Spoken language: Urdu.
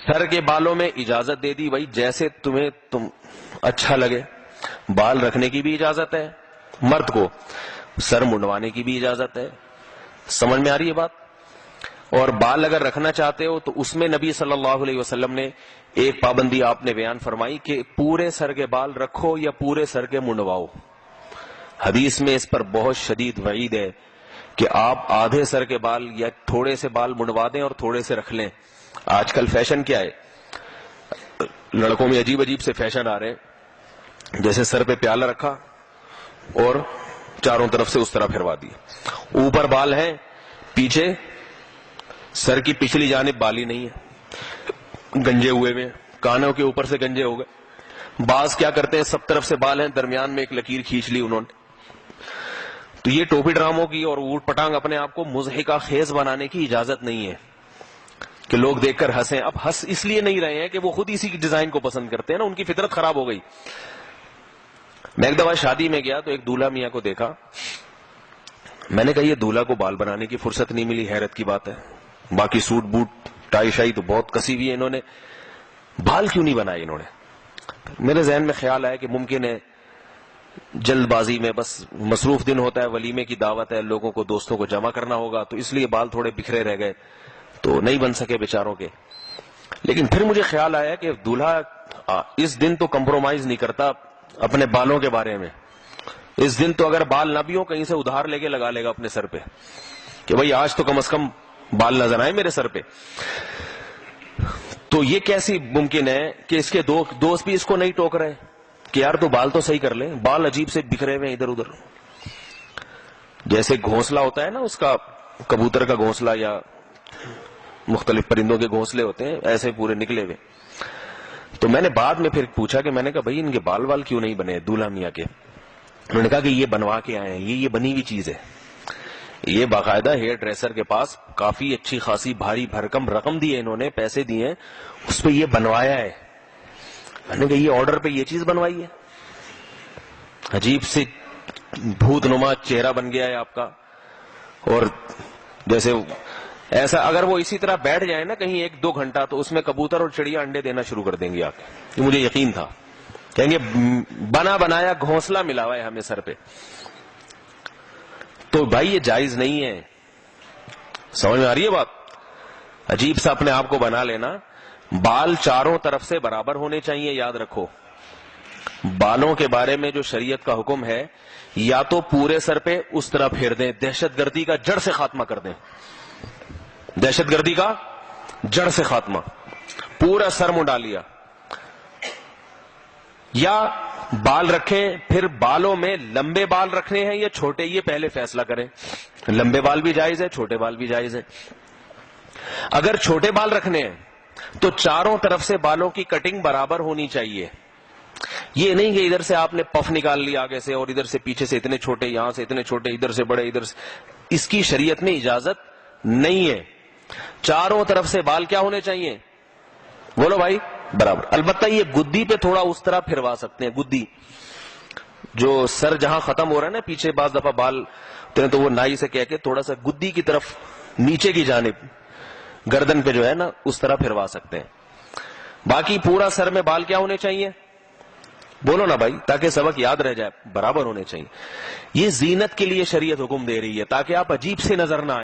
سر کے بالوں میں اجازت دے دی بھائی جیسے تم اچھا لگے. بال رکھنے کی بھی اجازت ہے مرد کو, سر منڈوانے کی بھی اجازت ہے. سمجھ میں آ رہی ہے بات؟ اور بال اگر رکھنا چاہتے ہو تو اس میں نبی صلی اللہ علیہ وسلم نے ایک پابندی آپ نے بیان فرمائی کہ پورے سر کے بال رکھو یا پورے سر کے منڈواؤ. حدیث میں اس پر بہت شدید وعید ہے کہ آپ آدھے سر کے بال یا تھوڑے سے بال منڈوا دیں اور تھوڑے سے رکھ لیں. آج کل فیشن کیا ہے, لڑکوں میں عجیب عجیب سے فیشن آ رہے ہیں, جیسے سر پہ پیالہ رکھا اور چاروں طرف سے اس طرح پھروا دی, اوپر بال ہیں, پیچھے سر کی پچھلی جانب بال ہی نہیں ہے, گنجے ہوئے ہوئے, کانوں کے اوپر سے گنجے ہو گئے. بعض کیا کرتے ہیں سب طرف سے بال ہیں, درمیان میں ایک لکیر کھینچ لی انہوں نے. تو یہ ٹوپی ڈراموں کی اور اوٹ پٹانگ اپنے آپ کو مضحکہ خیز بنانے کی اجازت نہیں ہے کہ لوگ دیکھ کر ہنسیں. اب ہنس اس لیے نہیں رہے ہیں کہ وہ خود اسی کی ڈیزائن کو پسند کرتے ہیں نا, ان کی فطرت خراب ہو گئی. میں ایک دفعہ شادی میں گیا تو ایک دولہا میاں کو دیکھا, میں نے کہا یہ دولہا کو بال بنانے کی فرصت نہیں ملی, حیرت کی بات ہے. باقی سوٹ بوٹ ٹائی شائی تو بہت کسی ہوئی ہے, انہوں نے بال کیوں نہیں بنائے انہوں نے. میرے ذہن میں خیال آیا کہ ممکن ہے جلد بازی میں, بس مصروف دن ہوتا ہے, ولیمے کی دعوت ہے, لوگوں کو دوستوں کو جمع کرنا ہوگا, تو اس لیے بال تھوڑے بکھرے رہ گئے تو نہیں بن سکے بیچاروں کے. لیکن پھر مجھے خیال آیا کہ دولہا اس دن تو کمپرومائز نہیں کرتا اپنے بالوں کے بارے میں. اس دن تو اگر بال نہ بھی ہو کہیں سے ادھار لے کے لگا لے گا اپنے سر پہ کہ بھائی آج تو کم از کم بال نظر آئے میرے سر پہ. تو یہ کیسی ممکن ہے کہ اس کے دوست بھی اس کو نہیں ٹوک رہے کہ یار تو بال تو صحیح کر لیں, بال عجیب سے بکھرے ہوئے ادھر ادھر. جیسے گھونسلہ ہوتا ہے نا اس کا, کبوتر کا گھونسلہ یا مختلف پرندوں کے گھونسلے ہوتے ہیں, ایسے پورے نکلے ہوئے. تو میں نے بعد میں پھر پوچھا کہ میں نے کہا بھائی ان کے بال کیوں نہیں بنے دولہا میاں کے. انہوں نے کہا کہ یہ بنوا کے آئے ہیں, یہ بنی ہوئی چیز ہے, یہ باقاعدہ ہیئر ڈریسر کے پاس کافی اچھی خاصی بھاری بھرکم رقم دی ہے, انہوں نے پیسے دیے ہیں, اس پہ یہ بنوایا ہے. میں نے کہا یہ آرڈر پہ یہ چیز بنوائی ہے, عجیب سے بھوت نما چہرہ بن گیا ہے آپ کا. اور جیسے ایسا اگر وہ اسی طرح بیٹھ جائے نا کہیں 1-2 گھنٹہ تو اس میں کبوتر اور چڑیا انڈے دینا شروع کر دیں گے آپ. یہ مجھے یقین تھا, کہیں گے بنا بنایا گھونسلہ ملا ہوا ہے ہمیں سر پہ. تو بھائی یہ جائز نہیں ہے. سمجھ میں آ رہی ہے بات؟ عجیب سا اپنے آپ کو بنا لینا. بال چاروں طرف سے برابر ہونے چاہیے, یاد رکھو. بالوں کے بارے میں جو شریعت کا حکم ہے, یا تو پورے سر پہ اس طرح پھیر دیں, دہشت گردی کا جڑ سے خاتمہ کر دیں, دہشت گردی کا جڑ سے خاتمہ, پورا سر منڈا لیا. یا بال رکھیں, پھر بالوں میں لمبے بال رکھنے ہیں یا چھوٹے, یہ پہلے فیصلہ کریں. لمبے بال بھی جائز ہے, چھوٹے بال بھی جائز ہے. اگر چھوٹے بال رکھنے ہیں تو چاروں طرف سے بالوں کی کٹنگ برابر ہونی چاہیے. یہ نہیں کہ ادھر سے آپ نے پف نکال لی آگے سے اور ادھر سے پیچھے سے اتنے چھوٹے, یہاں سے اتنے چھوٹے, ادھر سے بڑے, ادھر سے. اس کی شریعت میں اجازت نہیں ہے. چاروں طرف سے بال کیا ہونے چاہیے, بولو بھائی, برابر. البتہ یہ گدی پہ تھوڑا اس طرح پھروا سکتے ہیں, گدی جو سر جہاں ختم ہو رہا ہے نا پیچھے, بعض دفعہ بال تو وہ نائی سے کہہ کے تھوڑا سا گدی کی طرف نیچے کی جانب گردن پہ جو ہے نا اس طرح پھروا سکتے ہیں. باقی پورا سر میں بال کیا ہونے چاہیے, بولو نا بھائی, تاکہ سبق یاد رہ جائے, برابر ہونے چاہیے. یہ زینت کے لیے شریعت حکم دے رہی ہے تاکہ آپ عجیب سے نظر نہ آئے.